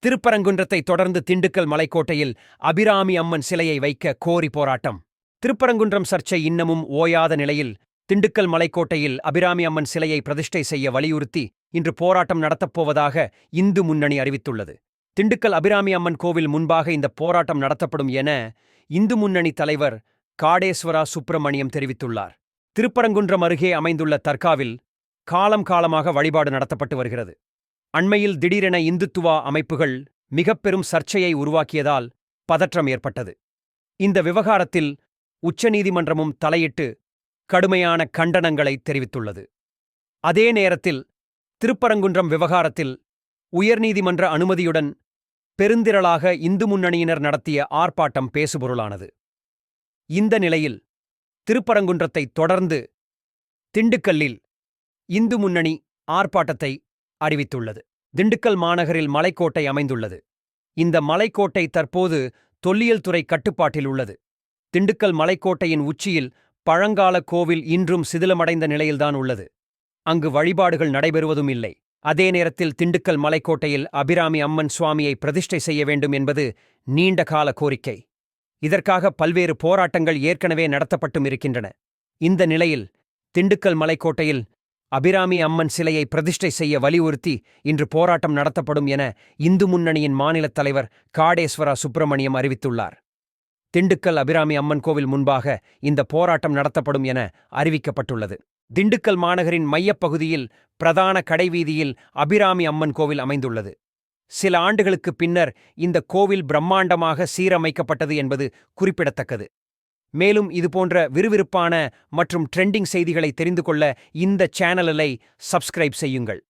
திருப்பரங்குன்றத்தை தொடர்ந்து திண்டுக்கல் மலைக்கோட்டையில் அபிராமி அம்மன் சிலையை வைக்க கோரி போராட்டம். திருப்பரங்குன்றம் சர்ச்சை இன்னமும் ஓயாத நிலையில் திண்டுக்கல் மலைக்கோட்டையில் அபிராமி அம்மன் சிலையை பிரதிஷ்டை செய்ய வலியுறுத்தி இன்று போராட்டம் நடத்தப்போவதாக இந்து முன்னணி அறிவித்துள்ளது. திண்டுக்கல் அபிராமி அம்மன் கோவில் முன்பாக இந்த போராட்டம் நடத்தப்படும் என இந்து முன்னணி தலைவர் காடேஸ்வரா சுப்பிரமணியம் தெரிவித்துள்ளார். திருப்பரங்குன்றம் அருகே அமைந்துள்ள தர்காவில் காலமாக வழிபாடு நடத்தப்பட்டு வருகிறது. அண்மையில் திடீரென இந்துத்துவா அமைப்புகள் மிகப்பெரும் சர்ச்சையை உருவாக்கியதால் பதற்றம் ஏற்பட்டது. இந்த விவகாரத்தில் உச்சநீதிமன்றமும் தலையிட்டு கடுமையான கண்டனங்களை தெரிவித்துள்ளது. அதே நேரத்தில் திருப்பரங்குன்றம் விவகாரத்தில் உயர்நீதிமன்ற அனுமதியுடன் பெருந்திரளாக இந்து முன்னணியினர் நடத்திய ஆர்ப்பாட்டம் பேசுபொருளானது. இந்த நிலையில் திருப்பரங்குன்றத்தை தொடர்ந்து திண்டுக்கல்லில் இந்து முன்னணி ஆர்ப்பாட்டத்தை அறிவித்துள்ளது. திண்டுக்கல் மாநகரில் மலைக்கோட்டை அமைந்துள்ளது. இந்த மலைக்கோட்டை தற்போது தொல்லியல் துறை கட்டுப்பாட்டில் உள்ளது. திண்டுக்கல் மலைக்கோட்டையின் உச்சியில் பழங்கால கோவில் இன்றும் சிதிலமடைந்த நிலையில்தான் உள்ளது. அங்கு வழிபாடுகள் நடைபெறுவதும் இல்லை. அதே நேரத்தில் திண்டுக்கல் மலைக்கோட்டையில் அபிராமி அம்மன் சுவாமியை பிரதிஷ்டை செய்ய வேண்டும் என்பது நீண்டகால கோரிக்கை. இதற்காக பல்வேறு போராட்டங்கள் ஏற்கனவே நடத்தப்பட்டும் இருக்கின்றன. இந்த நிலையில் திண்டுக்கல் மலைக்கோட்டையில் அபிராமி அம்மன் சிலையை பிரதிஷ்டை செய்ய வலியுறுத்தி இன்று போராட்டம் நடத்தப்படும் என இந்து முன்னணியின் மாநிலத் தலைவர் காடேஸ்வரா சுப்பிரமணியம் அறிவித்துள்ளார். திண்டுக்கல் அபிராமி அம்மன் கோவில் முன்பாக இந்த போராட்டம் நடத்தப்படும் என அறிவிக்கப்பட்டுள்ளது. திண்டுக்கல் மாநகரின் மையப்பகுதியில் பிரதான கடைவீதியில் அபிராமி அம்மன் கோவில் அமைந்துள்ளது. சில ஆண்டுகளுக்கு பின்னர் இந்த கோவில் பிரம்மாண்டமாக சீரமைக்கப்பட்டது என்பது குறிப்பிடத்தக்கது. மேலும் இதுபோன்ற விறுவிறுப்பான மற்றும் ட்ரெண்டிங் செய்திகளை தெரிந்து கொள்ள இந்த சேனலை சப்ஸ்கிரைப் செய்யுங்கள்.